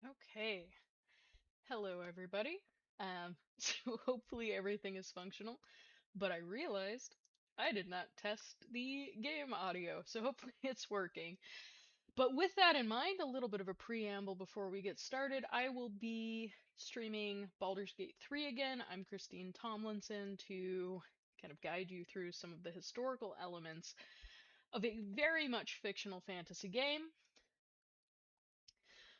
Okay. Hello, everybody. So hopefully everything is functional, but I realized I did not test the game audio, so hopefully it's working. But with that in mind, a little bit of a preamble before we get started. I will be streaming Baldur's Gate 3 again. I'm Christine Tomlinson to kind of guide you through some of the historical elements of a very much fictional fantasy game.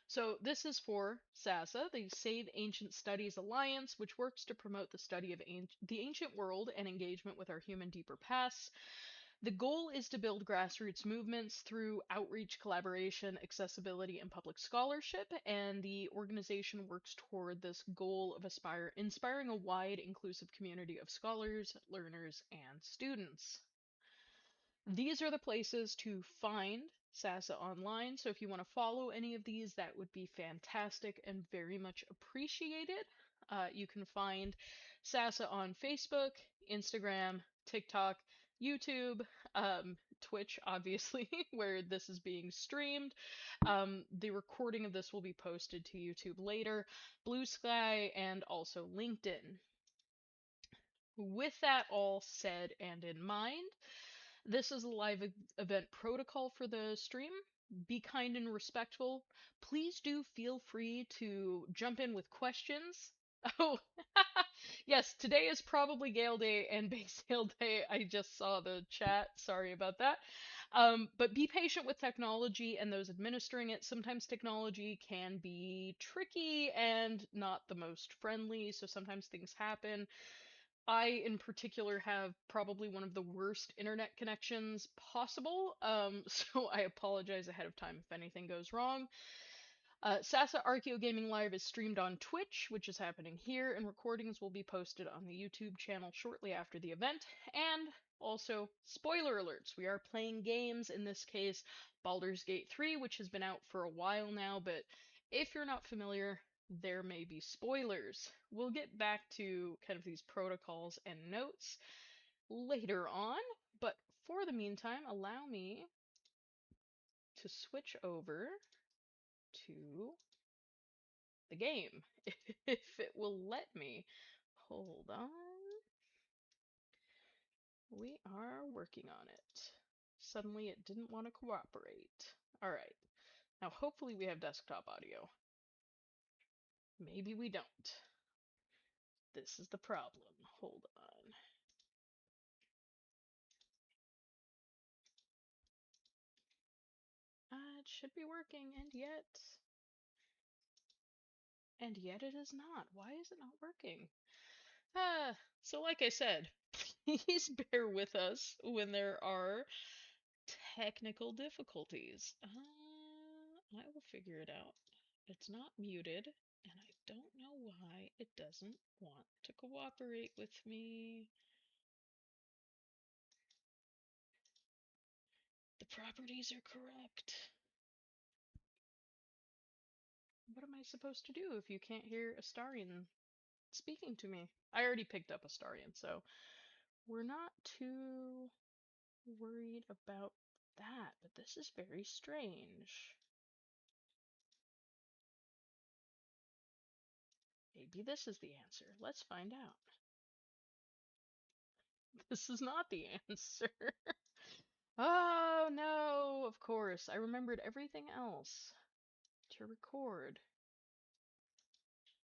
So this is for SASA, the Save Ancient Studies Alliance, which works to promote the study of the ancient world and engagement with our human deeper pasts. The goal is to build grassroots movements through outreach, collaboration, accessibility, and public scholarship, and the organization works toward this goal of inspiring a wide, inclusive community of scholars, learners, and students. These are the places to find SASA online, so if you want to follow any of these, that would be fantastic and very much appreciated. You can find SASA on Facebook, Instagram, TikTok, YouTube, Twitch, obviously, where this is being streamed. The recording of this will be posted to YouTube later, Blue Sky, and also LinkedIn. With that all said and in mind, this is a live event protocol for the stream. Be kind and respectful. Please do feel free to jump in with questions. Oh, yes, today is probably Gale Day and Base Gale Day. I just saw the chat. Sorry about that. But be patient with technology and those administering it. Sometimes technology can be tricky and not the most friendly, so sometimes things happen. I, in particular, have probably one of the worst internet connections possible, so I apologize ahead of time if anything goes wrong. Sasa Archeo Gaming Live is streamed on Twitch, which is happening here, and recordings will be posted on the YouTube channel shortly after the event. And also, spoiler alerts, we are playing games, in this case, Baldur's Gate 3, which has been out for a while now, but if you're not familiar, there may be spoilers. We'll get back to kind of these protocols and notes later on, but for the meantime, allow me to switch over to the game, if it will let me. Hold on. We are working on it. Suddenly it didn't want to cooperate. Alright. Now hopefully we have desktop audio. Maybe we don't. This is the problem. Hold on. It should be working, and yet it is not. Why is it not working? So like I said, please bear with us when there are technical difficulties. I will figure it out. It's not muted, and I don't know why it doesn't want to cooperate with me. The properties are correct. What am I supposed to do if you can't hear Astarion speaking to me? I already picked up Astarion, so we're not too worried about that, but this is very strange. Maybe this is the answer. Let's find out. This is not the answer. Oh no, of course. I remembered everything else to record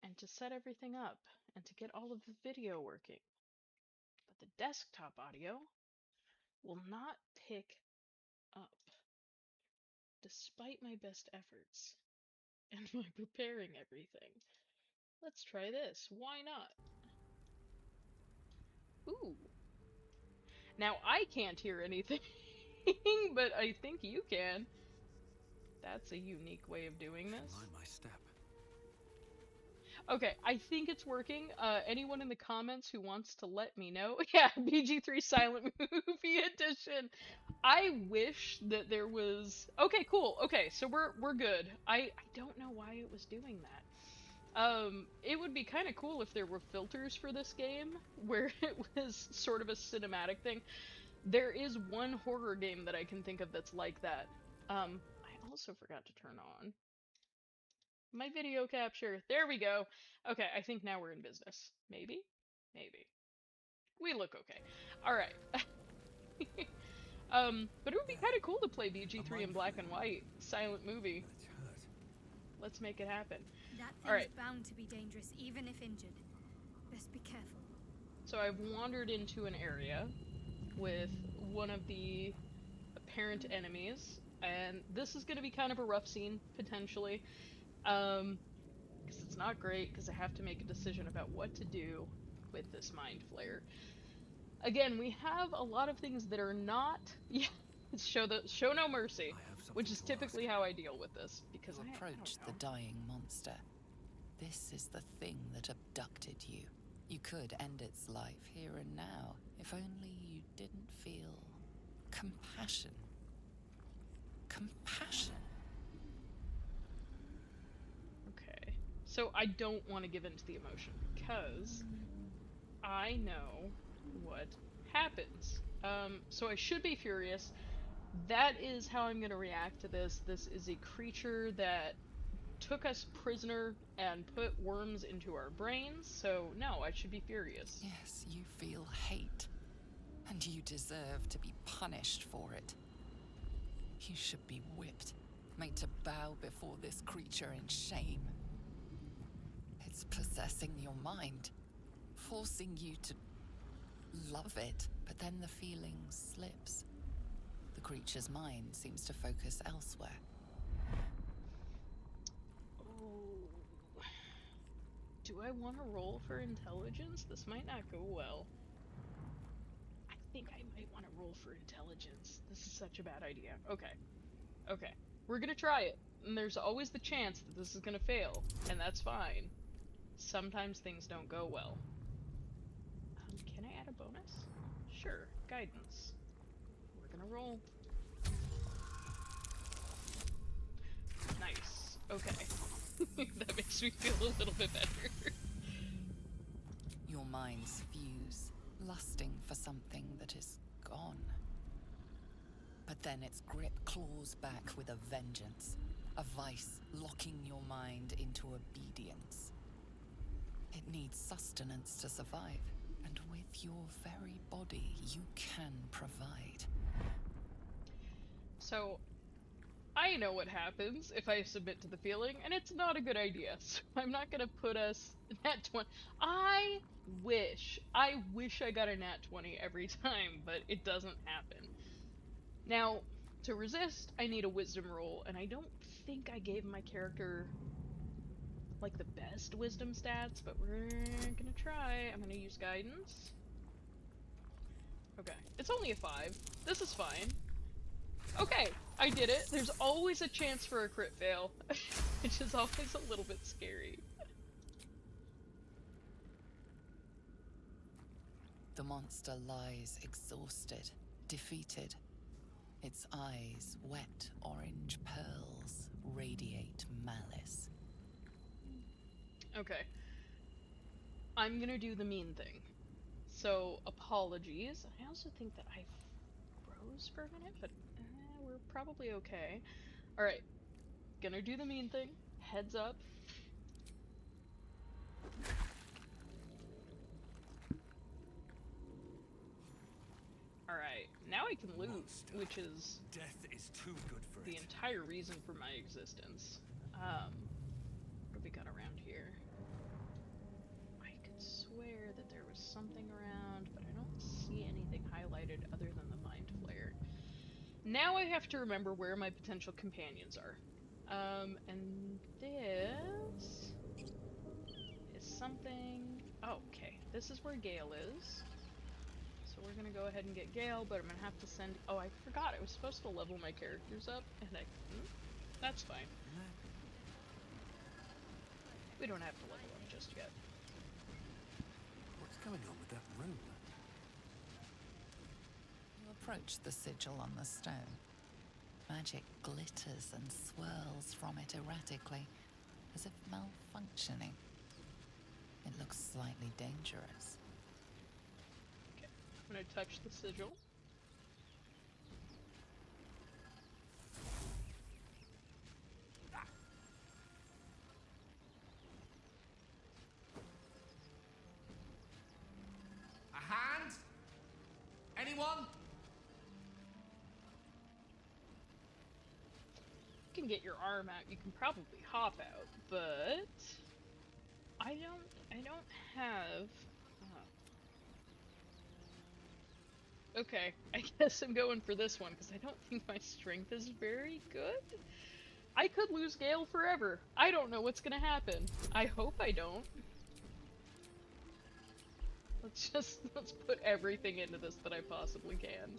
and to set everything up and to get all of the video working. But the desktop audio will not pick up despite my best efforts and my preparing everything. Let's try this. Why not? Ooh. Now I can't hear anything, but I think you can. That's a unique way of doing this. Mind my step. Okay, I think it's working. Anyone in the comments who wants to let me know? Yeah, BG3 Silent Movie Edition. I wish that there was. Okay, cool. Okay, so we're good. I don't know why it was doing that. It would be kind of cool if there were filters for this game where it was sort of a cinematic thing. There is one horror game that I can think of that's like that. I also forgot to turn on My video capture. There we go. Okay, I think now we're in business. Maybe? Maybe. We look okay. Alright. But it would be kind of cool to play BG3 in black and white. Silent movie. It's hurt. Let's make it happen. That thing's Alright, bound to be dangerous, even if injured. Best be careful. so I've wandered into an area with one of the apparent enemies, and this is going to be kind of a rough scene, potentially. Because it's not great, because I have to make a decision about what to do with this mind flare. Again, we have a lot of things that are not... Yeah, show no mercy, which is typically how I deal with this, because You I approach don't the know. dying monster. This is the thing that abducted you. You could end its life here and now, if only you didn't feel compassion. Compassion. Okay, so I don't want to give in to the emotion, because I know what happens. So I should be furious. That is how I'm going to react to this. This is a creature that took us prisoner and put worms into our brains, so no, I should be furious. Yes, you feel hate, and you deserve to be punished for it. You should be whipped, made to bow before this creature in shame. It's possessing your mind, forcing you to love it, but then the feeling slips. The creature's mind seems to focus elsewhere. Oh. Do I want to roll for intelligence? This might not go well. I think I might want to roll for intelligence. This is such a bad idea. Okay. Okay. We're gonna try it. And there's always the chance that this is gonna fail. And that's fine. Sometimes things don't go well. Can I add a bonus? Sure. Guidance. We're gonna roll. Nice. Okay. That makes me feel a little bit better. Your minds fuse, lusting for something that is gone. But then its grip claws back with a vengeance, a vice locking your mind into obedience. It needs sustenance to survive, and with your very body, you can provide. So, I know what happens if I submit to the feeling, and it's not a good idea. So I'm not gonna put us nat 20. I wish I got a nat 20 every time, but it doesn't happen. Now, to resist, I need a wisdom roll, and I don't think I gave my character like the best wisdom stats, but we're gonna try. I'm gonna use guidance. Okay, it's only a 5. This is fine. Okay, I did it. There's always a chance for a crit fail, which is always a little bit scary. The monster lies exhausted, defeated. Its eyes, wet orange pearls, radiate malice. Okay. I'm gonna do the mean thing. So, apologies. I also think that I froze for a minute, but we're probably okay. Alright. Gonna do the mean thing. Heads up. Alright, now I can loot, Monster. which is Death is too good for the it. entire reason for my existence. What have we got around here? I could swear that there was something around, but I don't see anything highlighted other than the mind flare. Now I have to remember where my potential companions are. And this is something... Oh, okay. This is where Gale is. So we're gonna go ahead and get Gale, but I'm gonna have to send... Oh, I forgot. I was supposed to level my characters up, and I couldn't. That's fine. We don't have to level up just yet. What's going on with that room? You approach the sigil on the stone. Magic glitters and swirls from it erratically, as if malfunctioning. It looks slightly dangerous. Okay. I'm gonna touch the sigil. can get your arm out, you can probably hop out, but I don't have. Okay, I guess I'm going for this one because I don't think my strength is very good. I could lose Gale forever. I don't know what's gonna happen. I hope I don't. Let's put everything into this that I possibly can.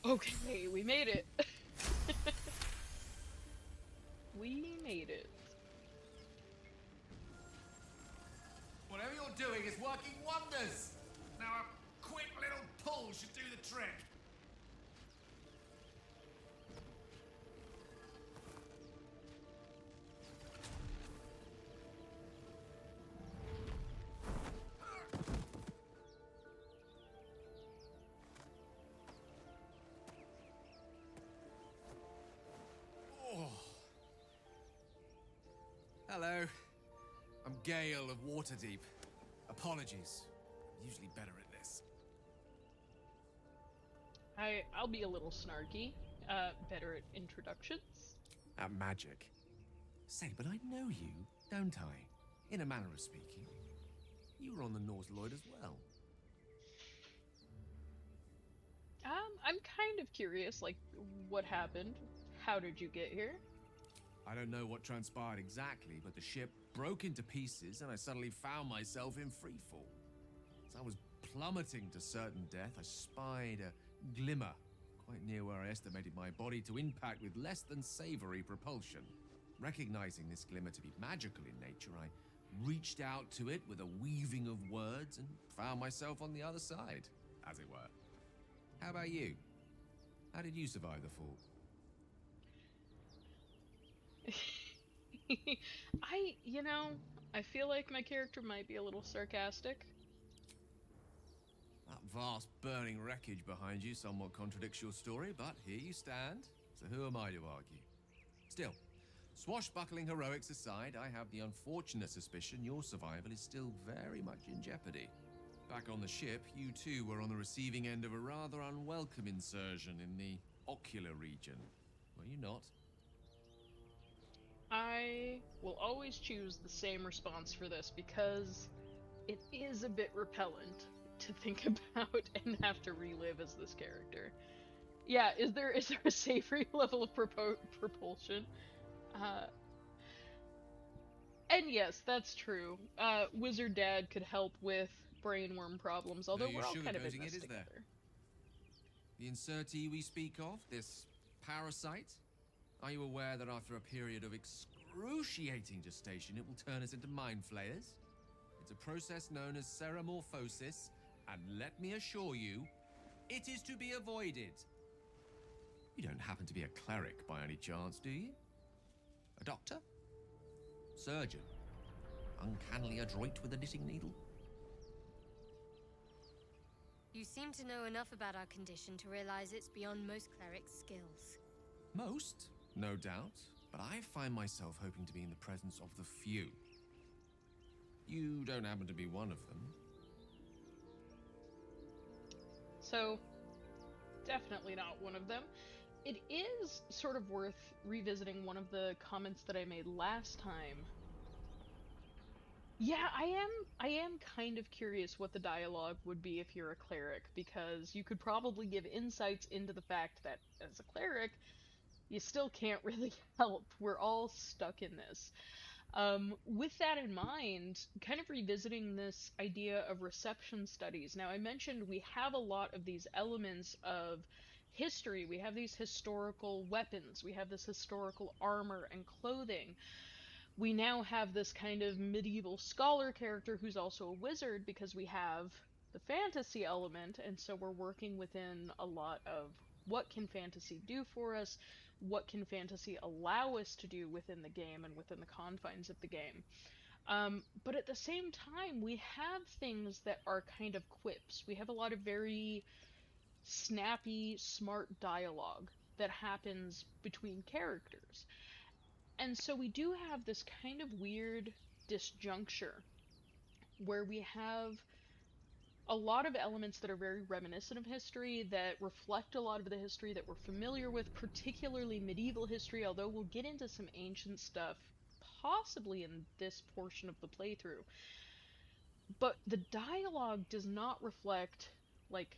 Okay, we made it. We made it. Whatever you're doing is working wonders. Now a quick little pull should do the trick. Hello. I'm Gale of Waterdeep. Apologies. I'm usually better at this. I'll be a little snarky. Better at introductions. At magic. Say, but I know you, don't I? In a manner of speaking. You were on the Norse Lloyd as well. I'm kind of curious, like, what happened? How did you get here? I don't know what transpired exactly, but the ship broke into pieces and I suddenly found myself in freefall. As I was plummeting to certain death, I spied a glimmer quite near where I estimated my body to impact with less than savory propulsion. Recognizing this glimmer to be magical in nature, I reached out to it with a weaving of words and found myself on the other side, as it were. How about you? How did you survive the fall? I feel like my character might be a little sarcastic. That vast burning wreckage behind you somewhat contradicts your story, but here you stand, so who am I to argue? Still, swashbuckling heroics aside, I have the unfortunate suspicion your survival is still very much in jeopardy. Back on the ship, you too were on the receiving end of a rather unwelcome insertion in the ocular region, were you not? I will always choose the same response for this because it is a bit repellent to think about and have to relive as this character. Yeah, is there a savory level of propulsion? Uh, and yes, that's true. Wizard Dad could help with brainworm problems, No although use we're all kind of in sugarcoating this it, is there? together. The insertee we speak of, this parasite, are you aware that after a period of excruciating gestation, it will turn us into mind flayers? It's a process known as ceramorphosis, and let me assure you, it is to be avoided. You don't happen to be a cleric by any chance, do you? A doctor? Surgeon? Uncannily adroit with a knitting needle? You seem to know enough about our condition to realize it's beyond most clerics' skills. Most, no doubt, but I find myself hoping to be in the presence of the few. You don't happen to be one of them. So, definitely not one of them. It is sort of worth revisiting one of the comments that I made last time. Yeah, I am kind of curious what the dialogue would be if you're a cleric, because you could probably give insights into the fact that as a cleric, you still can't really help. We're all stuck in this. With that in mind, kind of revisiting this idea of reception studies. Now, I mentioned we have a lot of these elements of history. We have these historical weapons. We have this historical armor and clothing. We now have this kind of medieval scholar character who's also a wizard because we have the fantasy element, and so we're working within a lot of what can fantasy do for us, what can fantasy allow us to do within the game and within the confines of the game. But at the same time, we have things that are kind of quips. We have a lot of very snappy, smart dialogue that happens between characters. And so we do have this kind of weird disjuncture where we have a lot of elements that are very reminiscent of history, that reflect a lot of the history that we're familiar with, particularly medieval history, although we'll get into some ancient stuff possibly in this portion of the playthrough. But the dialogue does not reflect, like,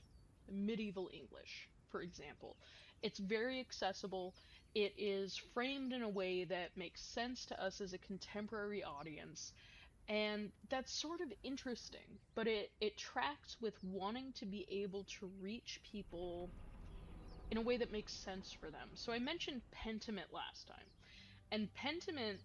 medieval English, for example. It's very accessible. It is framed in a way that makes sense to us as a contemporary audience, and that's sort of interesting, but it tracks with wanting to be able to reach people in a way that makes sense for them. So I mentioned Pentiment last time, and Pentiment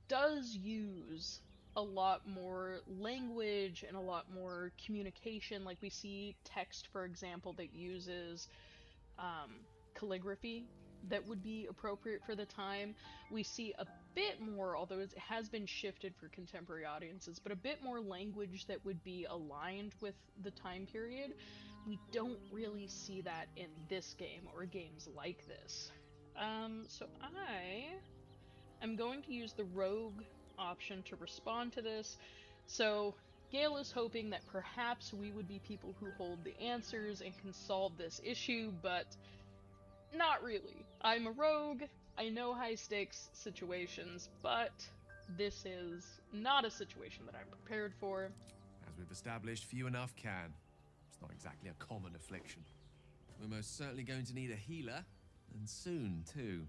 does use a lot more language and a lot more communication. Like, we see text, for example, that uses calligraphy that would be appropriate for the time. We see a bit more, although it has been shifted for contemporary audiences, but a bit more language that would be aligned with the time period. We don't really see that in this game or games like this. So I am going to use the rogue option to respond to this. So Gale is hoping that perhaps we would be people who hold the answers and can solve this issue, but not really. I'm a rogue, I know high stakes situations, but this is not a situation that I'm prepared for. As we've established, few enough can. It's not exactly a common affliction. We're most certainly going to need a healer, and soon, too.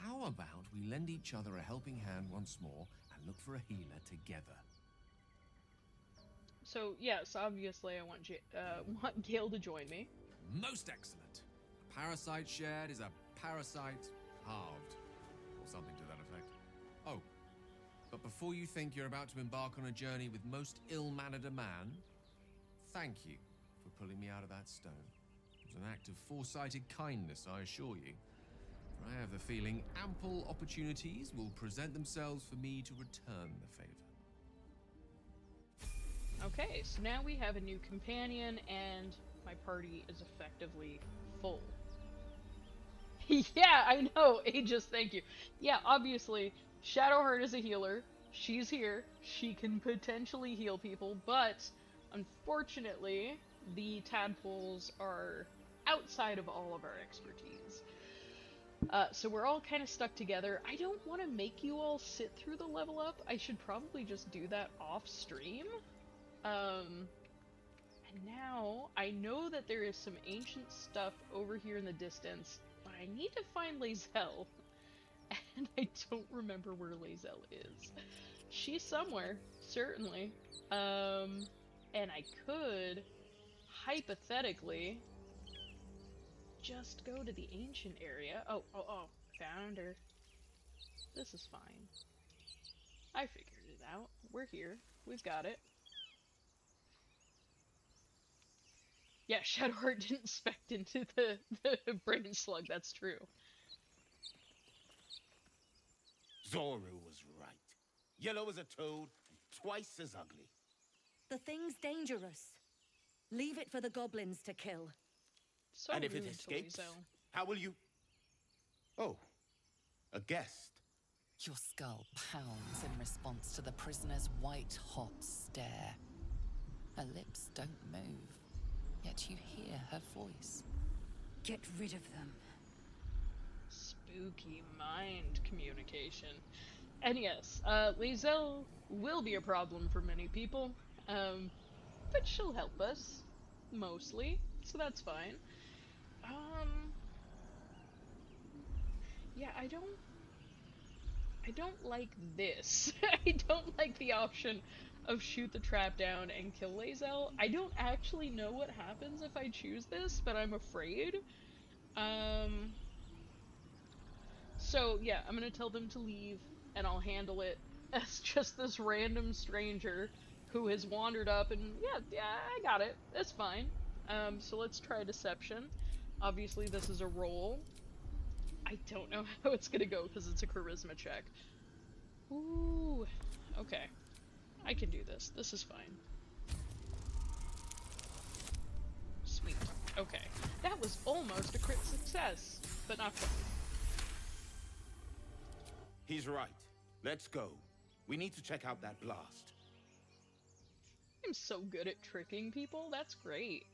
How about we lend each other a helping hand once more and look for a healer together? So yes, obviously I want Gale to join me. Most excellent. A parasite shared is a parasite halved, or something to that effect. Oh, but before you think you're about to embark on a journey with most ill-mannered a man, thank you for pulling me out of that stone. It was an act of foresighted kindness, I assure you. For I have the feeling ample opportunities will present themselves for me to return the favor. Okay, so now we have a new companion, and my party is effectively full. Yeah, I know, Aegis, thank you. Yeah, obviously, Shadowheart is a healer. She's here. She can potentially heal people, but unfortunately, the tadpoles are outside of all of our expertise. So we're all kind of stuck together. I don't want to make you all sit through the level up. I should probably just do that off stream. And now I know that there is some ancient stuff over here in the distance, but I need to find Lae'zel. And I don't remember where Lae'zel is. She's somewhere, certainly. And I could, hypothetically, just go to the ancient area. Oh, found her. This is fine. I figured it out. We're here. We've got it. Yeah, Shadowheart didn't spect into the brain slug, that's true. Zoru was right. Yellow as a toad, and twice as ugly. The thing's dangerous. Leave it for the goblins to kill. So And if rude it to escapes, Lae'zel. how will you... Oh, a guest. Your skull pounds in response to the prisoner's white-hot stare. Her lips don't move, yet you hear her voice. Get rid of them. Spooky mind communication. And yes, Lae'zel will be a problem for many people, but she'll help us, mostly, so that's fine. Yeah, I don't like this. I don't like the option of shoot the trap down and kill Lae'zel. I don't actually know what happens if I choose this, but I'm afraid. So yeah, I'm gonna tell them to leave, and I'll handle it as just this random stranger who has wandered up, and yeah, I got it. It's fine. So let's try deception. Obviously, this is a roll. I don't know how it's gonna go because it's a charisma check. Ooh, okay. I can do this. This is fine. Sweet. Okay. That was almost a crit success, but not quite. He's right. Let's go. We need to check out that blast. I'm so good at tricking people. That's great.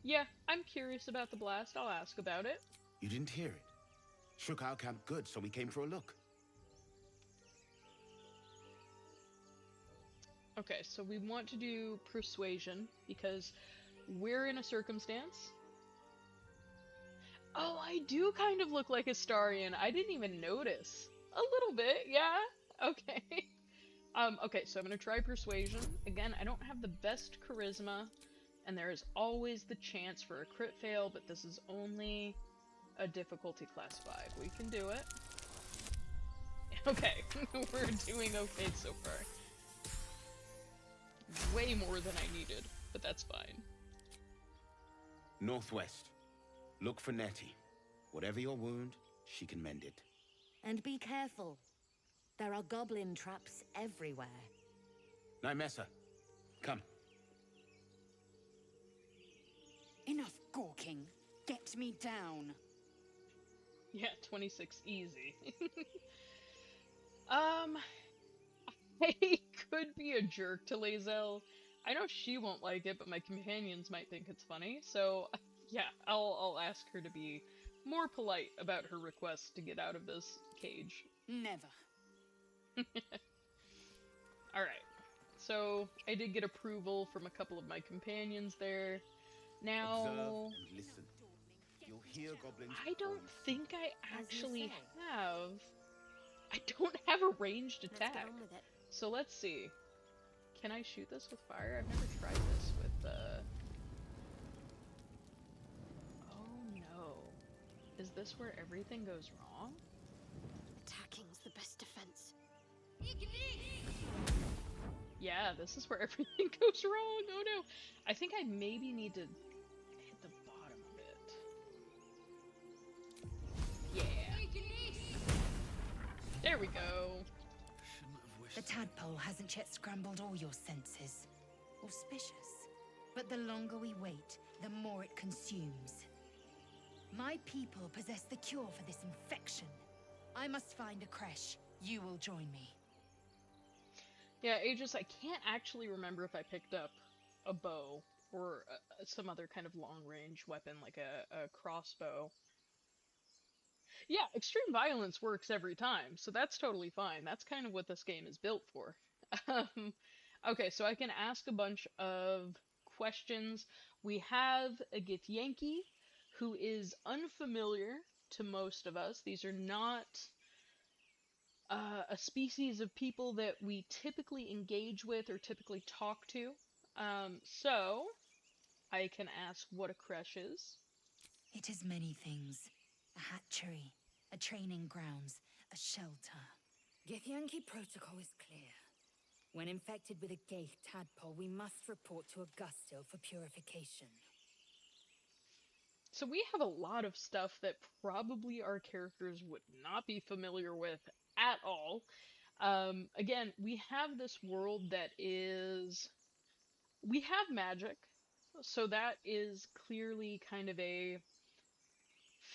Yeah, I'm curious about the blast. I'll ask about it. You didn't hear it? Shook our camp good, so we came for a look. Okay, so we want to do persuasion because we're in a circumstance. Oh, I do kind of look like a Starian. I didn't even notice. A little bit, yeah. Okay. Okay, so I'm gonna try persuasion. Again, I don't have the best charisma, and there is always the chance for a crit fail, but this is only a difficulty class 5. We can do it. Okay, we're doing okay so far. Way more than I needed, but that's fine. Northwest. Look for Nettie. Whatever your wound, she can mend it. And be careful. There are goblin traps everywhere. Nymessa, come. Enough gawking. Get me down. Yeah, 26 easy. I could be a jerk to Lae'zel. I know she won't like it, but my companions might think it's funny, so yeah, I'll ask her to be more polite about her request to get out of this cage. Never. Alright, so I did get approval from a couple of my companions there. Now, Observe and listen. You'll hear goblins. I don't calling. think I As you actually say. have. I don't have a ranged Let's get attack. on with it. So let's see. Can I shoot this with fire? I've never tried this with, Oh no. Is this where everything goes wrong? Attacking's the best defense. Yeah, this is where everything goes wrong. Oh no. I think I maybe need to hit the bottom of it. Yeah. There we go. The tadpole hasn't yet scrambled all your senses. Auspicious. But the longer we wait, the more it consumes. My people possess the cure for this infection. I must find a creche. You will join me. Yeah, Aegis, I can't actually remember if I picked up a bow or some other kind of long-range weapon, like a crossbow. Yeah, extreme violence works every time, so that's totally fine. That's kind of what this game is built for. Okay, so I can ask a bunch of questions. We have a Githyanki, who is unfamiliar to most of us. These are not a species of people that we typically engage with or typically talk to. So I can ask what a creche is. It is many things. A hatchery, a training grounds, a shelter. Githyanki protocol is clear. When infected with a Gaith tadpole, we must report to Augustil for purification. So we have a lot of stuff that probably our characters would not be familiar with at all. Again, we have this world that is... We have magic, so that is clearly kind of a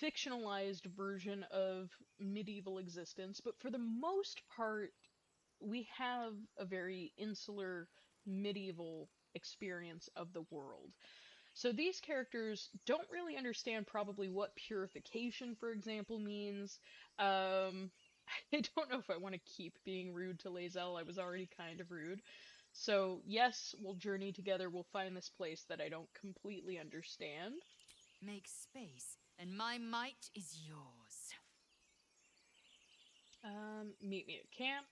fictionalized version of medieval existence, but for the most part, we have a very insular medieval experience of the world. So these characters don't really understand probably what purification, for example, means. I don't know if I want to keep being rude to Lae'zel. I was already kind of rude. So yes, we'll journey together. We'll find this place that I don't completely understand. Make space, and my might is yours. Meet me at camp.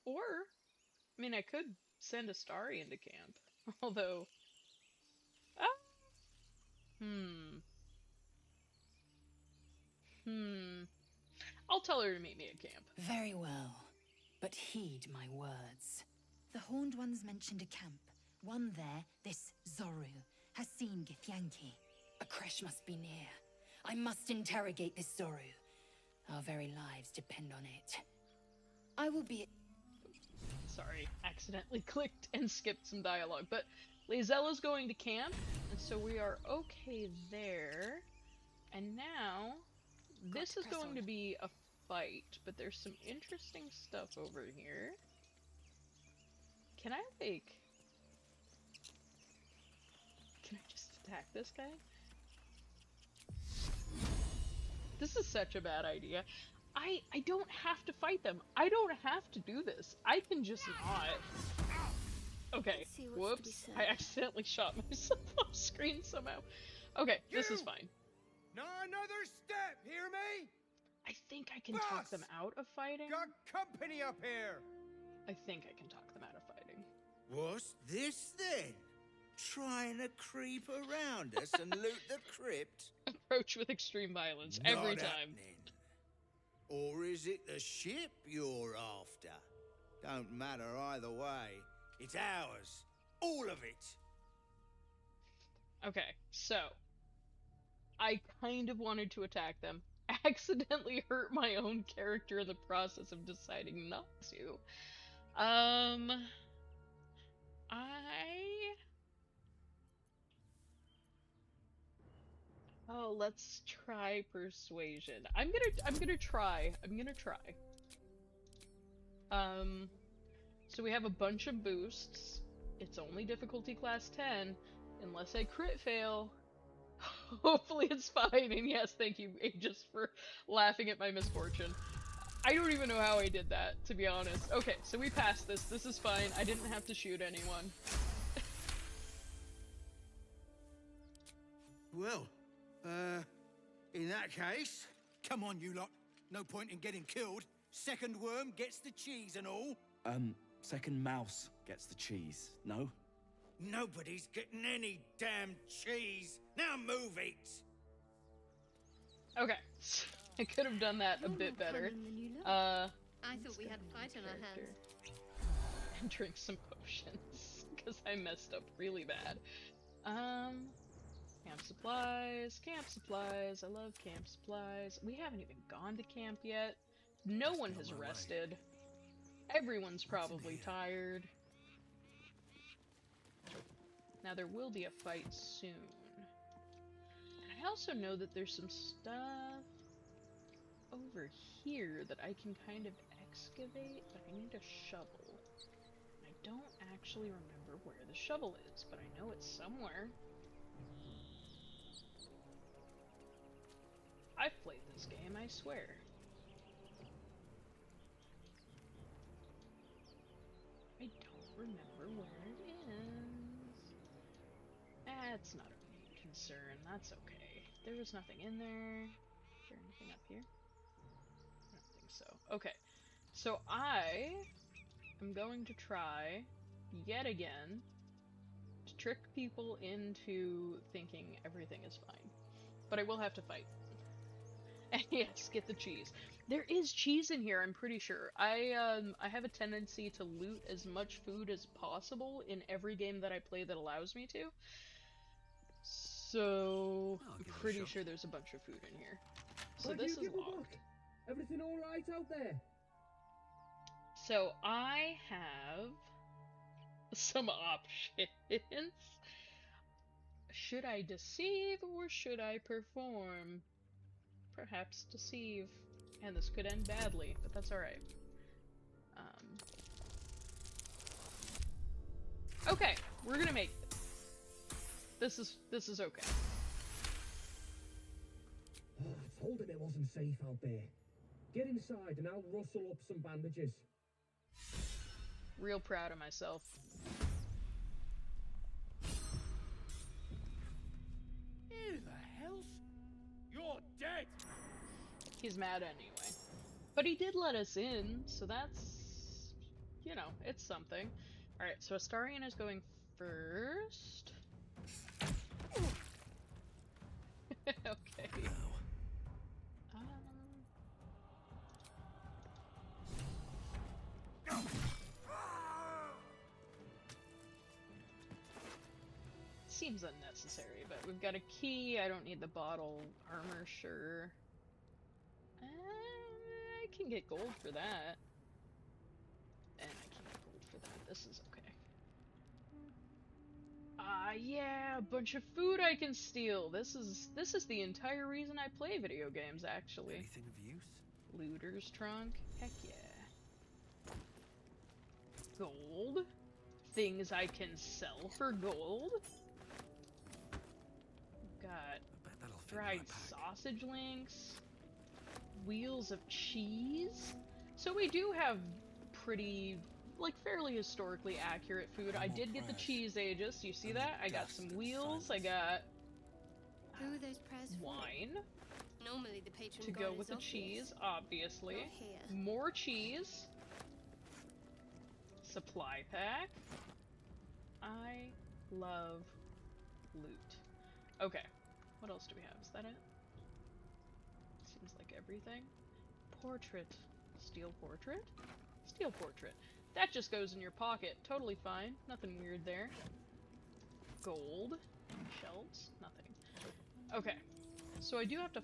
Or, I mean, I could send a starry into camp. Although, ah, hmm. I'll tell her to meet me at camp. Very well, but heed my words. The Horned Ones mentioned a camp. One there, this Zoru, has seen Githyanki. A creche must be near. I must interrogate this Zoru. Our very lives depend on it. I will be... Sorry, accidentally clicked and skipped some dialogue. But Lae'zel is going to camp, and so we are okay there. And now, this to is press going on. to be a fight, but there's some interesting stuff over here. Can I, like... Can I just attack this guy? This is such a bad idea. I don't have to fight them. I don't have to do this. I can just not. Okay. Let's see what's to be Whoops. said. I accidentally shot myself off screen somehow. Okay, this is You! fine. Not another step, hear me? I think I can talk them Boss! out of fighting. Got company up here. I think I can talk them out of fighting. What's this then? Trying to creep around us and loot the crypt? Approach with extreme violence every Not time. happening. Or is it the ship you're after? Don't matter either way. It's ours. All of it. Okay, so I kind of wanted to attack them. Accidentally hurt my own character in the process of deciding not to. Oh, let's try persuasion. I'm gonna try. So we have a bunch of boosts. It's only difficulty class 10. Unless I crit fail, hopefully it's fine. And yes, thank you, Aegis, for laughing at my misfortune. I don't even know how I did that, to be honest. Okay, so we passed this. This is fine. I didn't have to shoot anyone. Well, in that case, Come on, you lot. No point in getting killed. Second worm gets the cheese and all. Second mouse gets the cheese, no? nobody's getting any damn cheese. Now move it. Okay, I could have done that a bit better. I thought we had a fight on our hands. And drink some potions, because I messed up really bad. Camp supplies, I love camp supplies. We haven't even gone to camp yet. No one has rested. Everyone's probably tired. Now there will be a fight soon. And I also know that there's some stuff over here that I can kind of excavate, but I need a shovel. I don't actually remember where the shovel is, but I know it's somewhere. I've played this game, I swear. I don't remember where it is. That's not a concern, that's okay. There was nothing in there. Is there anything up here? I don't think so. Okay, so I am going to try, yet again, to trick people into thinking everything is fine. But I will have to fight. And yes, get the cheese. There is cheese in here, I'm pretty sure. I have a tendency to loot as much food as possible in every game that I play that allows me to. So, I'm pretty sure there's a bunch of food in here. So this is locked. Everything alright out there? So I have some options. Should I deceive or should I perform? Perhaps deceive. And this could end badly, but that's alright. Okay, we're gonna make this. This is okay. Oh, I told him it wasn't safe out there. Get inside and I'll rustle up some bandages. Real proud of myself. Who the hell's... You're dead! He's mad anyway. But he did let us in, so that's... you know, it's something. Alright, so Astarion is going first. Okay. Seems unnecessary, but we've got a key. I don't need the bottle armor, sure. I can get gold for that. And I can get gold for that. This is okay. Yeah, a bunch of food I can steal. This is the entire reason I play video games, actually. Anything of use? Looter's trunk. Heck yeah. Gold. things I can sell for gold. Got dried sausage links, wheels of cheese. So we do have pretty, like, fairly historically accurate food. I did get the cheese aegis. You see that? I got some wheels. I got Who are those prayers for? wine Normally the patron to god go is with the obvious. cheese, obviously. Not here. More cheese. Supply pack. I love loot. Okay. What else do we have? Is that it? Seems like everything. Portrait. Steel portrait? Steel portrait. That just goes in your pocket. Totally fine. Nothing weird there. Gold. Shells. Nothing. Okay. So I do have to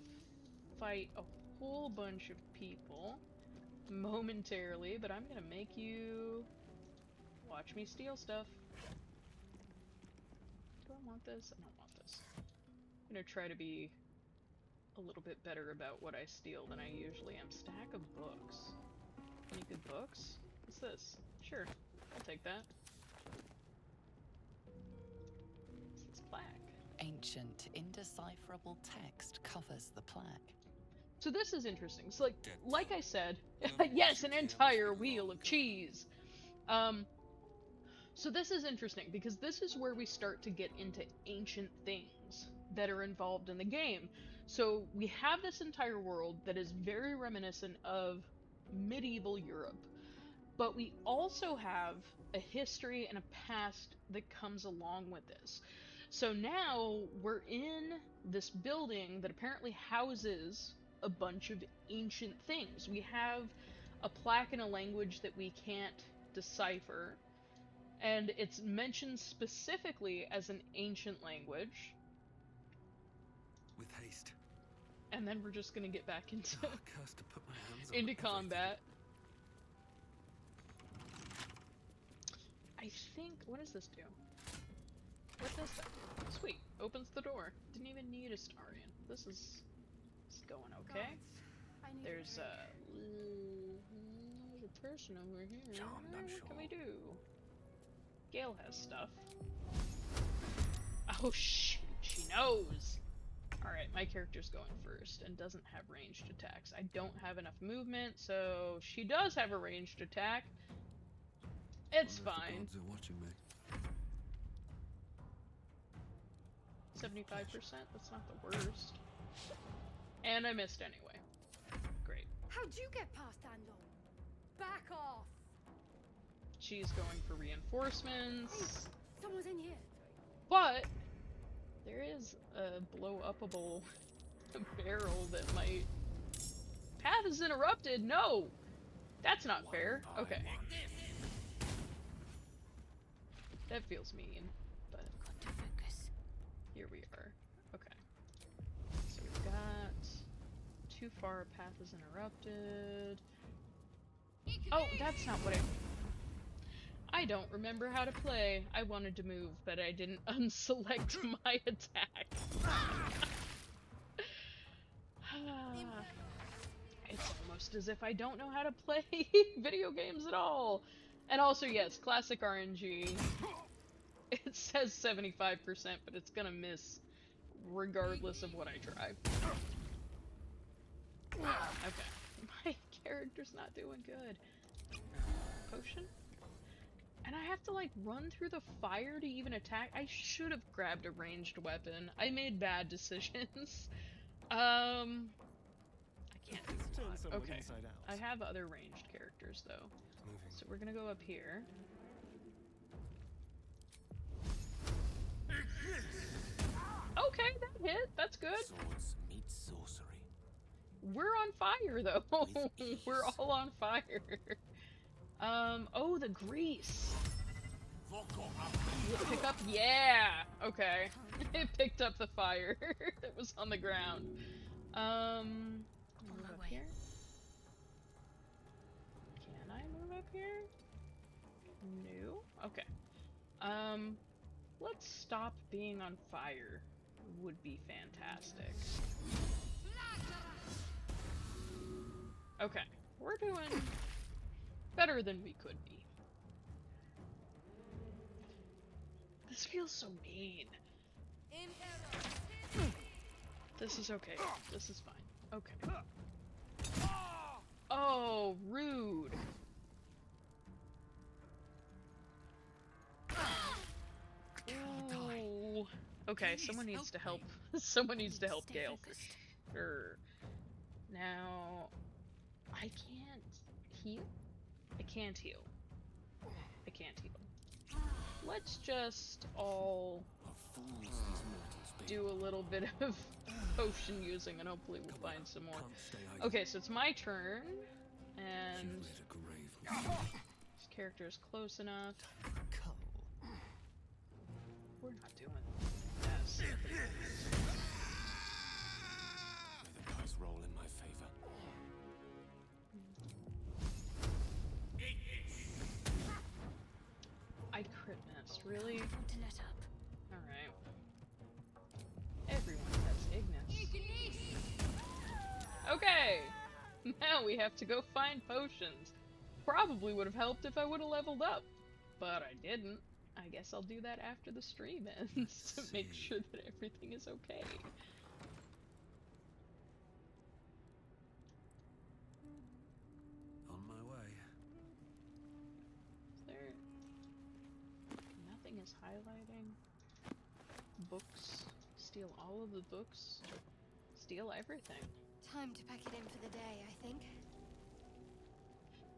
fight a whole bunch of people momentarily, but I'm gonna make you watch me steal stuff. Do I want this? I don't want this. I'm gonna try to be a little bit better about what I steal than I usually am. Stack of books. Any good books? What's this? Sure, I'll take that. What's this plaque? Ancient, indecipherable text covers the plaque. So this is interesting. So like I said, yes, an entire wheel of cheese. So this is interesting because this is where we start to get into ancient things that are involved in the game. So we have this entire world that is very reminiscent of medieval Europe, but we also have a history and a past that comes along with this. So now we're in this building that apparently houses a bunch of ancient things. We have a plaque in a language that we can't decipher, and it's mentioned specifically as an ancient language. With haste. And then we're just gonna get back into Cursed to put my hands on into everything. combat. I think, what does this do? What does that do? Sweet, opens the door. Didn't even need a Starian. This is going okay. There's there's a person over here. What can we do? Gale has stuff. Oh shoot, she knows! Alright, my character's going first and doesn't have ranged attacks. I don't have enough movement, so she does have a ranged attack. It's fine. The gods are watching me. 75%? That's not the worst. And I missed anyway. Great. How'd you get past Andor? Back off! She's going for reinforcements. Someone's in here. But there is a blow-upable barrel that might... Path is interrupted! No! That's not fair. Okay. That feels mean, but here we are. Okay. So we've got too far, path is interrupted. Oh, that's not what I don't remember how to play. I wanted to move, but I didn't unselect my attack. It's almost as if I don't know how to play video games at all. And also, yes, classic RNG. It says 75%, but it's gonna miss regardless of what I try. Okay. My character's not doing good. Potion? And I have to, like, run through the fire to even attack? I should have grabbed a ranged weapon. I made bad decisions. I can't do a lot. Okay. I have other ranged characters, though. So we're gonna go up here. Okay, that hit. That's good. Swords meet sorcery. We're on fire, though. We're all on fire. Oh, the grease. Will it pick up? Yeah! Okay. It picked up the fire that was on the ground. Move up here? Can I move up here? No? Okay. Let's stop being on fire. Would be fantastic. Okay. We're doing better than we could be. This feels so mean. This is okay. This is fine. Okay. Oh, rude. Ooh. Okay, someone needs to help. Someone needs to help Gale for sure. Now, I can't heal? I can't heal. I can't heal. Let's just all do a little bit of potion using and hopefully we'll find some more. Okay, so it's my turn, and this character is close enough. We're not doing this. The dice roll in my favor. I crit missed, really? Alright. Everyone has Ignis. Okay! Now we have to go find potions. Probably would have helped if I would have leveled up, but I didn't. I guess I'll do that after the stream ends to make sure that everything is okay. On my way. Is there... Nothing is highlighting. Books. Steal all of the books. Steal everything. Time to pack it in for the day, I think.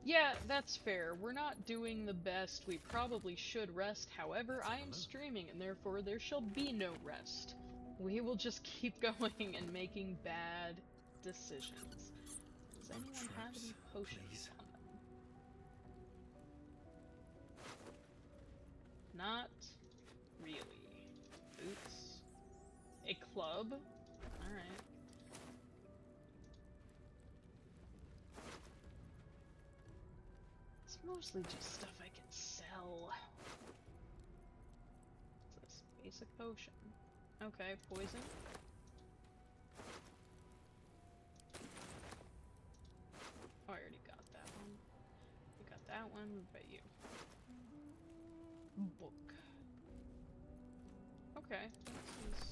Yeah, that's fair. We're not doing the best. We probably should rest. However, I am streaming, and therefore there shall be no rest. We will just keep going and making bad decisions. Does anyone have any potions on them? Not really. Boots. A club? Alright. It's mostly just stuff I can sell. What's this? Basic potion. Okay, poison. Oh, I already got that one. I got that one, what about you? Book. Okay, this is...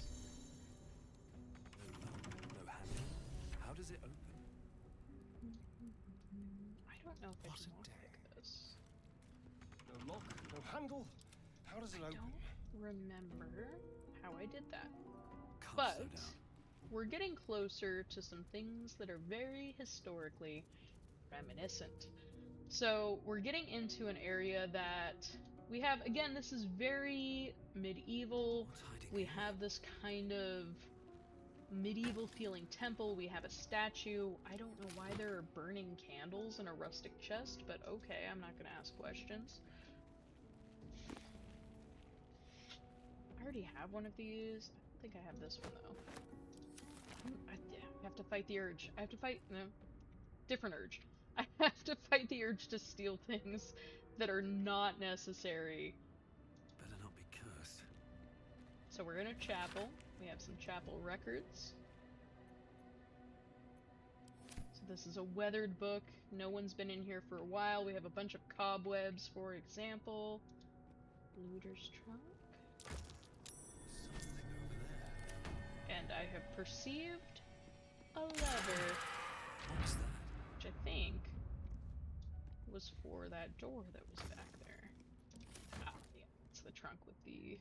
No handle. How does it open? I don't know if I can walk like this. No lock, no handle. How does it open? I don't remember how I did that. But we're getting closer to some things that are very historically reminiscent. So we're getting into an area that we have, again, this is very medieval. We have this kind of medieval feeling temple. We have a statue. I don't know why there are burning candles in a rustic chest, but okay, I'm not gonna ask questions. I already have one of these. I don't think I have this one though. I have to fight the urge. I have to fight, no, different urge. I have to fight the urge to steal things that are not necessary. Better not be cursed. So we're in a chapel. We have some chapel records. So this is a weathered book. No one's been in here for a while. We have a bunch of cobwebs, for example. Looter's trunk. Something over there. And I have perceived a lever. What's that? Which I think was for that door that was back there. Ah, yeah, it's the trunk with the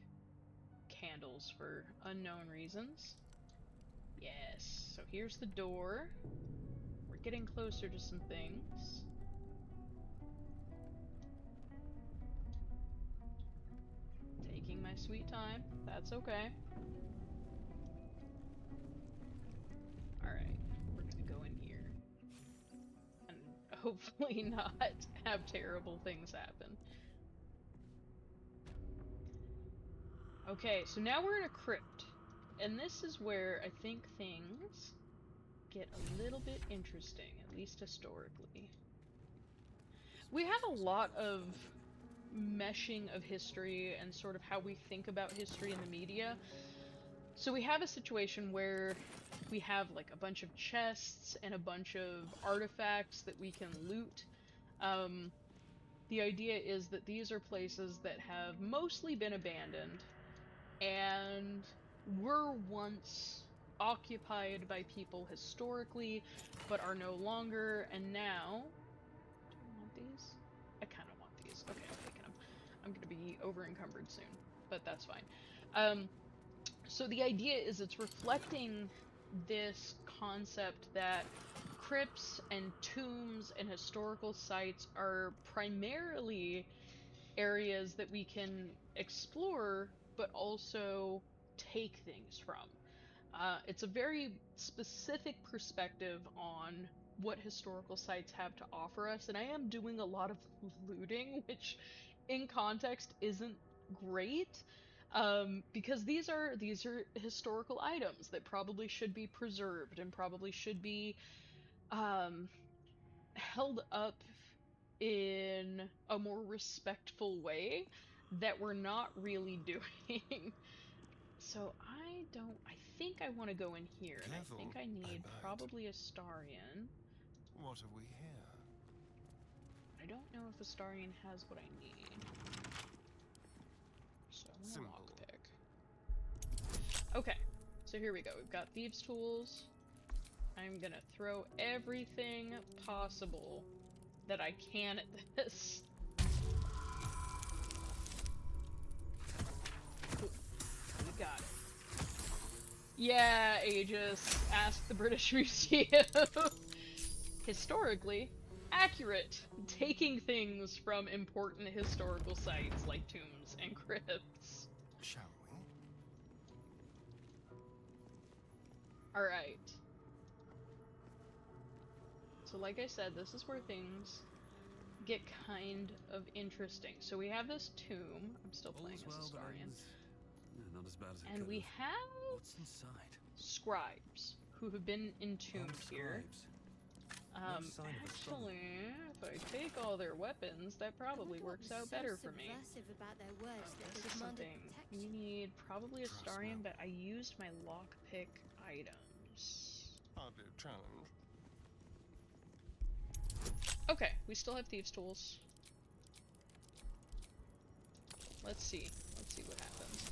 candles for unknown reasons. Yes, so here's the door. We're getting closer to some things. Taking my sweet time, that's okay. Alright, we're gonna go in here. And hopefully not have terrible things happen. Okay, so now we're in a crypt. And this is where I think things get a little bit interesting, at least historically. We have a lot of meshing of history and sort of how we think about history in the media. So we have a situation where we have like a bunch of chests and a bunch of artifacts that we can loot. the idea is that these are places that have mostly been abandoned and were once occupied by people historically, but are no longer, and now... Do I want these? I kind of want these. Okay, I'm taking them. I'm going to be over-encumbered soon, but that's fine. So the idea is it's reflecting this concept that crypts and tombs and historical sites are primarily areas that we can explore, but also take things from. It's a very specific perspective on what historical sites have to offer us, and I am doing a lot of looting, which in context isn't great, because these are historical items that probably should be preserved and probably should be held up in a more respectful way that we're not really doing. So I think I want to go in here, and I think I need probably a Starian. What have we here? I don't know if a Starian has what I need. So I'm gonna lockpick. Okay, so here we go. We've got Thieves' Tools. I'm gonna throw everything possible that I can at this. Cool. We got it. Yeah, Aegis. Ask the British Museum. Historically accurate. Taking things from important historical sites like tombs and crypts. Shall we? Alright. So like I said, this is where things get kind of interesting. So we have this tomb. I'm still playing as a Starian. Not as bad as and we have what's inside? Scribes who have been entombed here. Actually, if I take all their weapons, that probably works out better for me. About their words that This they is commanded something. protection. We need probably a Starian, but I used my lockpick items. Hardly a challenge. Okay, we still have Thieves' Tools. Let's see. Let's see what happens.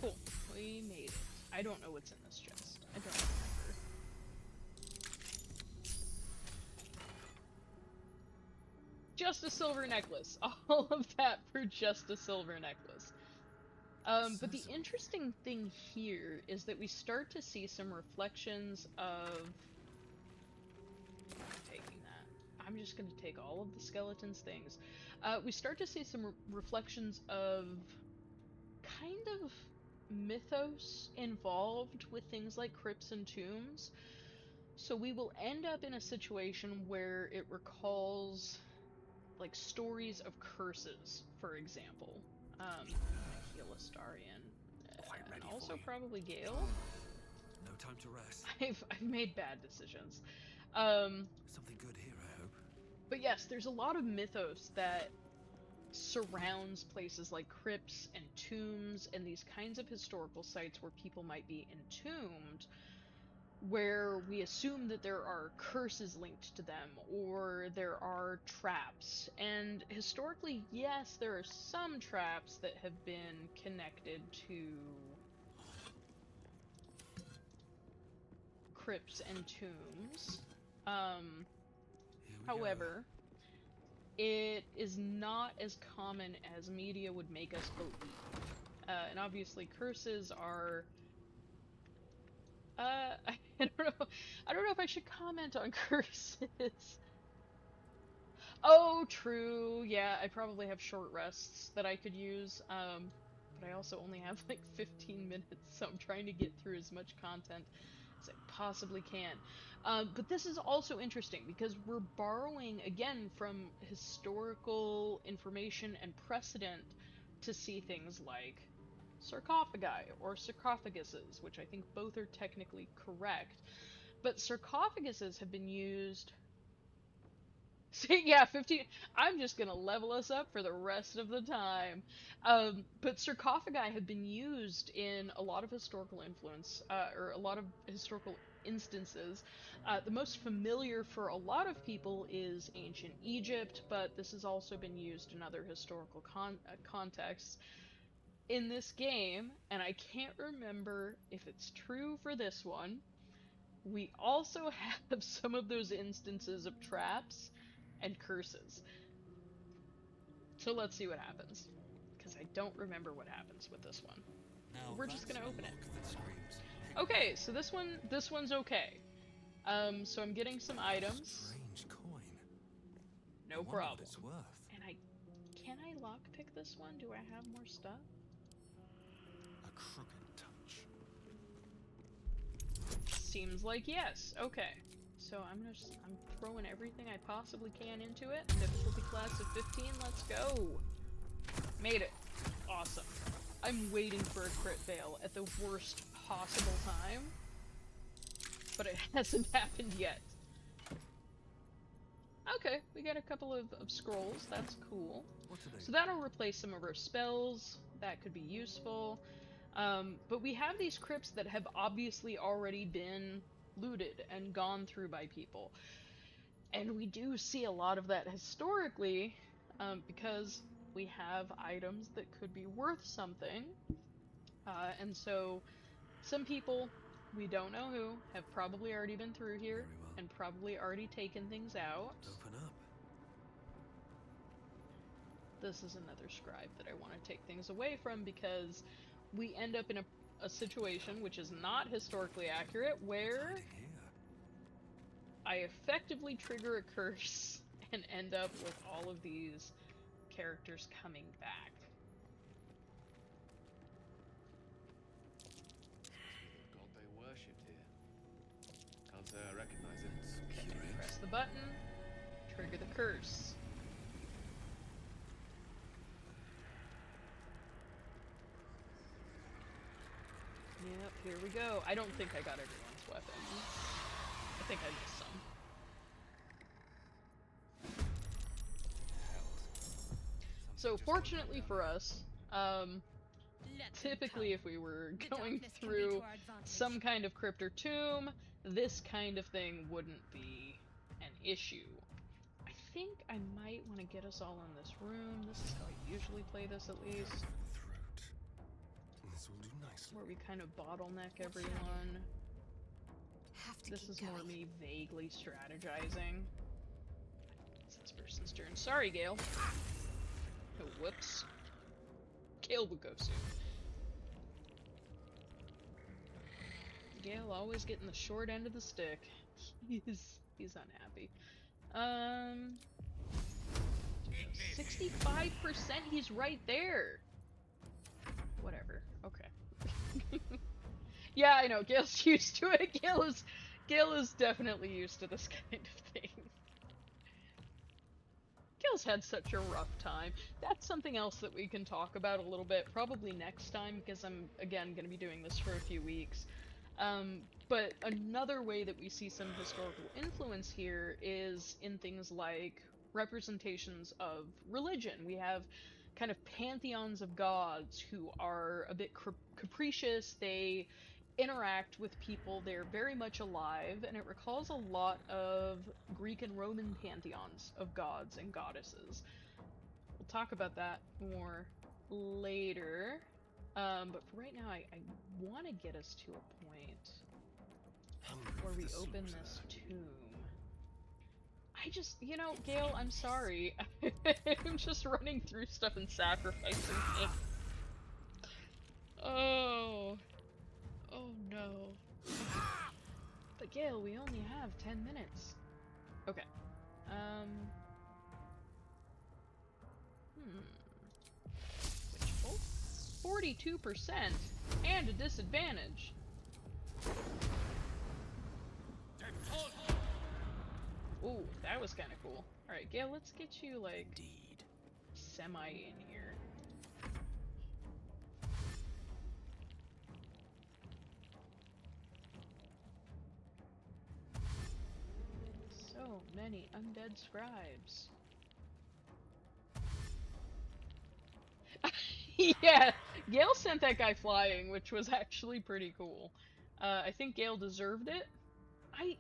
Cool. We made it. I don't know what's in this chest. I don't remember. Just a silver necklace. All of that for just a silver necklace. But the interesting thing here is that we start to see some reflections of... I'm taking that. I'm just going to take all of the skeleton's things. We start to see some reflections of kind of mythos involved with things like crypts and tombs. So we will end up in a situation where it recalls like stories of curses, for example. Heal a Starian. And also probably Gale. No time to rest. I've made bad decisions. Something good here, I hope. But yes, there's a lot of mythos that surrounds places like crypts and tombs and these kinds of historical sites where people might be entombed, where we assume that there are curses linked to them or there are traps. And historically, yes, there are some traps that have been connected to crypts and tombs. However, it is not as common as media would make us believe. And obviously curses are... I don't know. I don't know if I should comment on curses. Oh, true. Yeah, I probably have short rests that I could use. But I also only have like 15 minutes, so I'm trying to get through as much content as I possibly can. But this is also interesting because we're borrowing, again, from historical information and precedent to see things like sarcophagi or sarcophaguses, which I think both are technically correct. But sarcophaguses have been used... See, yeah, 15... I'm just gonna level us up for the rest of the time. But sarcophagi have been used in a lot of historical influence, or a lot of historical instances. The most familiar for a lot of people is ancient Egypt, but this has also been used in other historical contexts. In this game, and I can't remember if it's true for this one, we also have some of those instances of traps and curses. So let's see what happens, because I don't remember what happens with this one. Now We're just gonna open it. that screams. Okay, so this one's okay. So I'm getting some items. Strange coin. No I wonder problem. what it's worth. And can I lockpick this one? Do I have more stuff? A crooked touch. Seems like yes. Okay. So I'm throwing everything I possibly can into it. Difficulty class of 15. Let's go. Made it. Awesome. I'm waiting for a crit fail at the worst possible time, but it hasn't happened yet. Okay, we got a couple of scrolls. That's cool. So that'll replace some of our spells. That could be useful. But we have these crypts that have obviously already been looted and gone through by people. And we do see a lot of that historically, because we have items that could be worth something. And so some people, we don't know who, have probably already been through here and probably already taken things out. Open up. This is another scribe that I want to take things away from, because we end up in a situation which is not historically accurate, where I effectively trigger a curse and end up with all of these characters coming back. The god they worshipped here. Can't say I recognize it. Okay, press the button, trigger the curse. Yep, here we go. I don't think I got everyone's weapons. I think I missed some. So fortunately for us, typically if we were going through some kind of crypt or tomb, this kind of thing wouldn't be an issue. I think I might want to get us all in this room. This is how I usually play this, at least. This will do nicely. Where we kind of bottleneck everyone. This is more me vaguely strategizing. It's this person's turn. Sorry, Gale. Oh, whoops. Gale will go soon. Gale always getting the short end of the stick. He's unhappy. 65%? He's right there. Whatever. Okay. Yeah, I know. Gale's used to it. Gale is definitely used to this kind of thing. Gale's had such a rough time. That's something else that we can talk about a little bit, probably next time, because I'm, again, going to be doing this for a few weeks. But another way that we see some historical influence here is in things like representations of religion. We have kind of pantheons of gods who are a bit capricious. They interact with people. They're very much alive, and it recalls a lot of Greek and Roman pantheons of gods and goddesses. We'll talk about that more later. But for right now, I want to get us to a point where we open this tomb. I just, you know, Gale, I'm sorry. I'm just running through stuff and sacrificing it. Oh. Oh no. But Gale, we only have 10 minutes. Okay. Witchful? 42% and a disadvantage. Ooh, that was kind of cool. Alright, Gale, let's get you, like, semi in here. So many undead scribes. Yeah, Gale sent that guy flying, which was actually pretty cool. I think Gale deserved it, I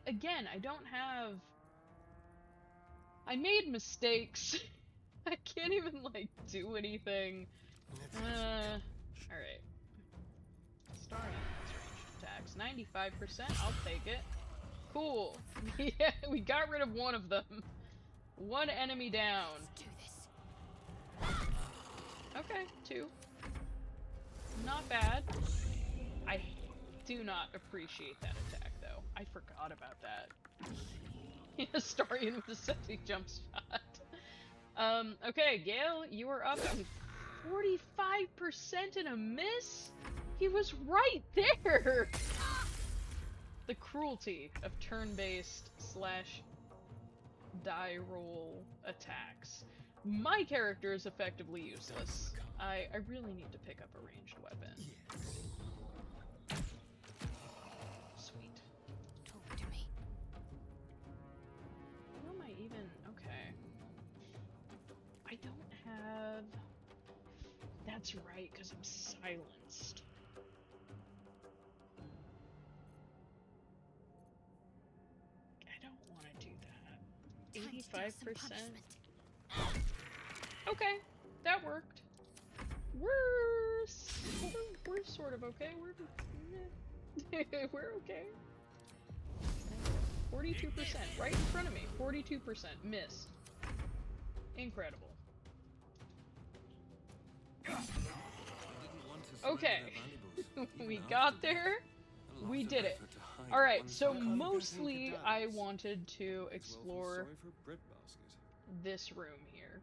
don't have... I made mistakes. I can't even, like, do anything. Alright. Starring ranged attacks. 95%, I'll take it. Cool. Yeah, we got rid of one of them. One enemy down. Let's do this. Okay, 2. Not bad. I do not appreciate that attack, though. I forgot about that. Astarion with a sexy jump shot. Okay, Gale, you are up with 45% and a miss? He was right there! The cruelty of turn-based / die roll attacks. My character is effectively useless. I really need to pick up a ranged weapon. Sweet. Talk to me. Who am I even? Okay. I don't have... That's right, because I'm silenced. I don't want to do that. 85%? Okay, that worked. We're sort of okay. We're okay. 42%, right in front of me. 42% missed. Incredible. Okay, we got there. We did it. Alright, so mostly I wanted to explore this room here.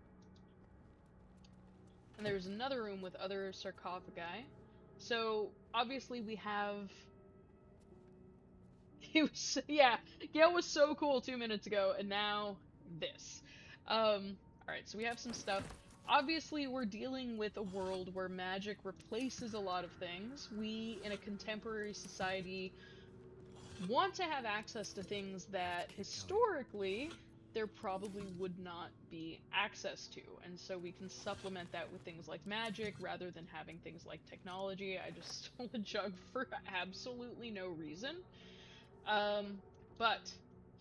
And there's another room with other sarcophagi. So, obviously we have... yeah, Gale was so cool 2 minutes ago, and now this. Alright, so we have some stuff. Obviously, we're dealing with a world where magic replaces a lot of things. We, in a contemporary society, want to have access to things that, historically, there probably would not be access to. And so we can supplement that with things like magic, rather than having things like technology. I just stole a jug for absolutely no reason. But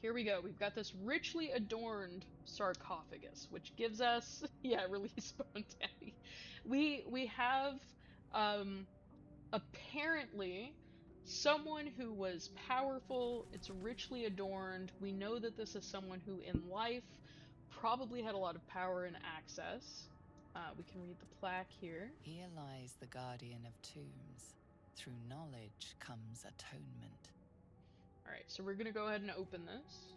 here we go. We've got this richly adorned sarcophagus, which gives us, yeah, release Bone Daddy. We have, apparently someone who was powerful. It's richly adorned. We know that this is someone who in life probably had a lot of power and access. We can read the plaque here. Here lies the guardian of tombs. Through knowledge comes atonement. Alright, so we're gonna go ahead and open this.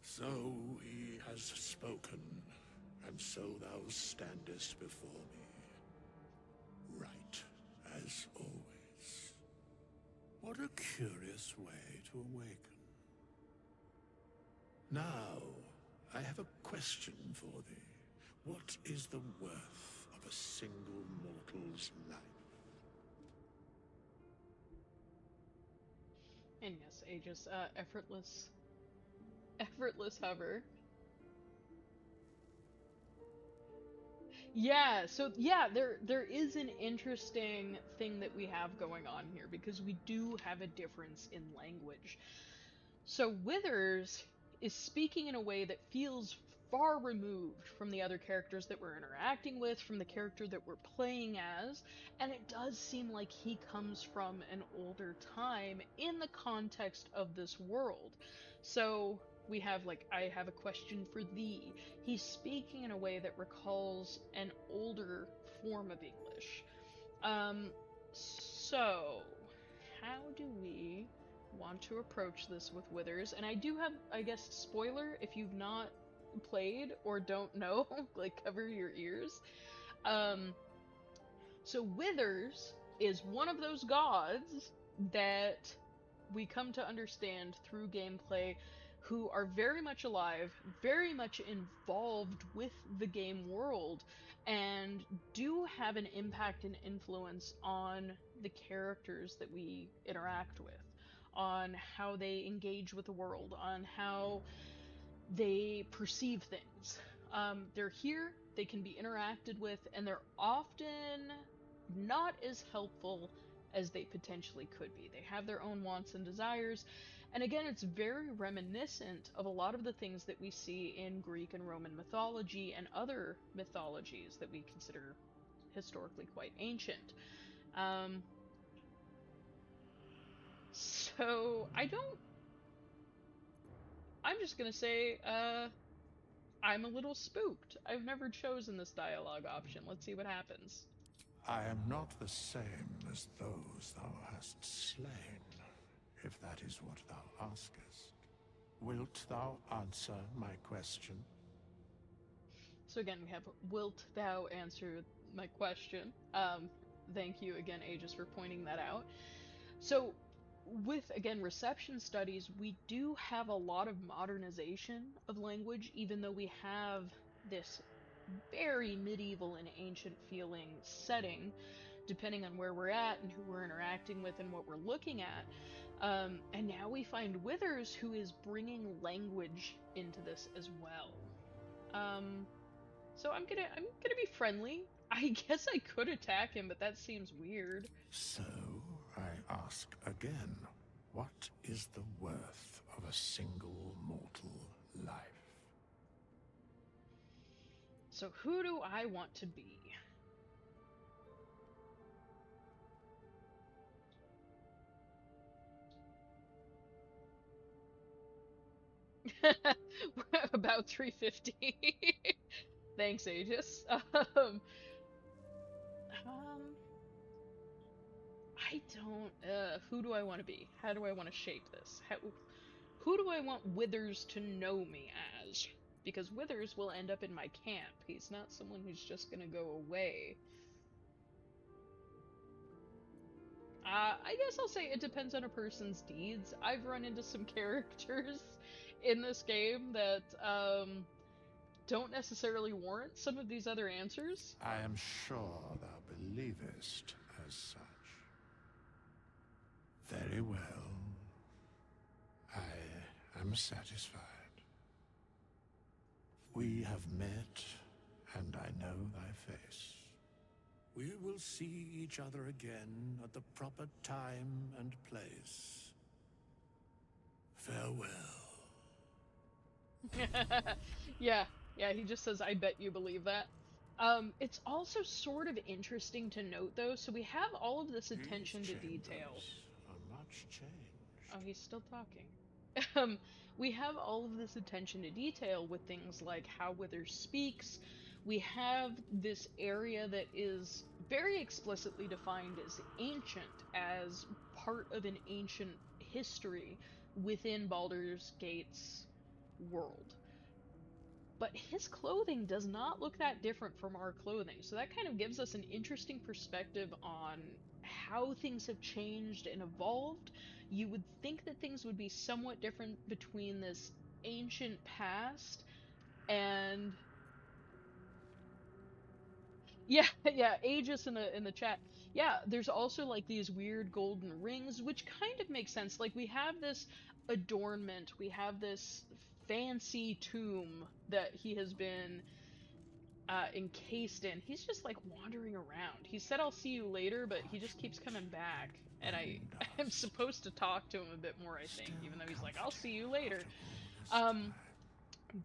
So he has spoken, and so thou standest before me. Right, as always. What a curious way to awaken. Now, I have a question for thee. What is the worth of a single mortal's life? And yes, Aegis, effortless hover. Yeah, so yeah, there is an interesting thing that we have going on here, because we do have a difference in language. So Withers is speaking in a way that feels far removed from the other characters that we're interacting with, from the character that we're playing as, and it does seem like he comes from an older time in the context of this world. So we have, like, I have a question for thee. He's speaking in a way that recalls an older form of English. So how do we want to approach this with Withers? And I do have, I guess, spoiler, if you've not played or don't know, like, cover your ears. So Withers is one of those gods that we come to understand through gameplay, who are very much alive, very much involved with the game world, and do have an impact and influence on the characters that we interact with, on how they engage with the world, on how they perceive things. They're here, they can be interacted with, and they're often not as helpful as they potentially could be. They have their own wants and desires, and again, it's very reminiscent of a lot of the things that we see in Greek and Roman mythology and other mythologies that we consider historically quite ancient. So I'm just gonna say, I'm a little spooked. I've never chosen this dialogue option. Let's see what happens. I am not the same as those thou hast slain, if that is what thou askest. Wilt thou answer my question? So again, we have, wilt thou answer my question? Thank you again, Aegis, for pointing that out. So with, again, reception studies, we do have a lot of modernization of language, even though we have this very medieval and ancient feeling setting, depending on where we're at and who we're interacting with and what we're looking at. And now we find Withers, who is bringing language into this as well. So I'm gonna be friendly. I guess I could attack him, but that seems weird. So, I ask again, what is the worth of a single mortal life? So who do I want to be? About 350. Thanks, Aegis. I don't. Who do I want to be? How do I want to shape this? Who do I want Withers to know me as? Because Withers will end up in my camp. He's not someone who's just gonna go away. I guess I'll say it depends on a person's deeds. I've run into some characters in this game that don't necessarily warrant some of these other answers. I am sure thou believest as such. Very well. I am satisfied. We have met, and I know thy face. We will see each other again at the proper time and place. Farewell. Yeah, he just says, I bet you believe that. It's also sort of interesting to note, though, so we have all of this attention to detail. Are much changed. Oh, he's still talking. We have all of this attention to detail with things like how Withers speaks. We have this area that is very explicitly defined as ancient, as part of an ancient history within Baldur's Gate's world. But his clothing does not look that different from our clothing, so that kind of gives us an interesting perspective on how things have changed and evolved. You would think that things would be somewhat different between this ancient past and yeah, yeah, Aegis in the chat. Yeah, there's also like these weird golden rings, which kind of makes sense. Like we have this adornment, we have this fancy tomb that he has been encased in. He's just like wandering around. He said I'll see you later, but he just keeps coming back. And I'm supposed to talk to him a bit more, I think, even though he's like, I'll see you later.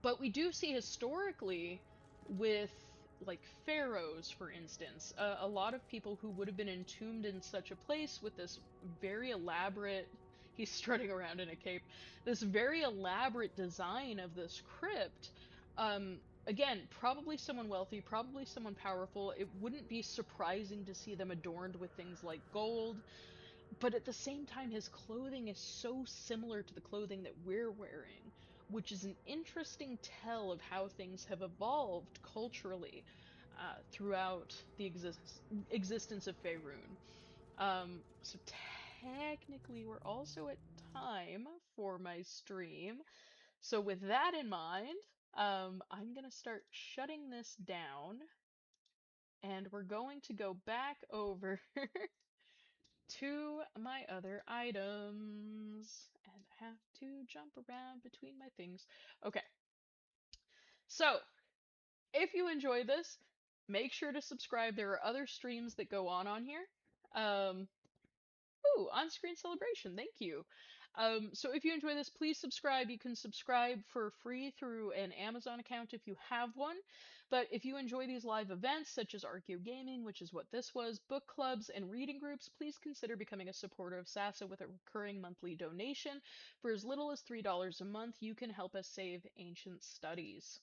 But we do see historically with like pharaohs, for instance, a lot of people who would have been entombed in such a place with this very elaborate, he's strutting around in a cape, this very elaborate design of this crypt. Again, probably someone wealthy, probably someone powerful. It wouldn't be surprising to see them adorned with things like gold, but at the same time, his clothing is so similar to the clothing that we're wearing, which is an interesting tell of how things have evolved culturally throughout the existence of Faerun. So technically we're also at time for my stream. So with that in mind, I'm gonna start shutting this down, and we're going to go back over to my other items, and have to jump around between my things. Okay, so if you enjoy this, make sure to subscribe. There are other streams that go on here. Ooh, on-screen celebration, thank you. So if you enjoy this, please subscribe. You can subscribe for free through an Amazon account if you have one. But if you enjoy these live events, such as Archeo Gaming, which is what this was, book clubs, and reading groups, please consider becoming a supporter of SASA with a recurring monthly donation. For as little as $3 a month, you can help us save ancient studies.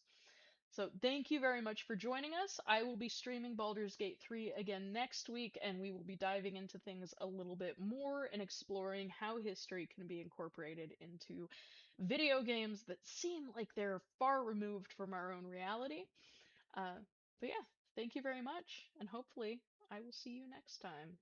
So thank you very much for joining us. I will be streaming Baldur's Gate 3 again next week, and we will be diving into things a little bit more and exploring how history can be incorporated into video games that seem like they're far removed from our own reality. But yeah, thank you very much, and hopefully I will see you next time.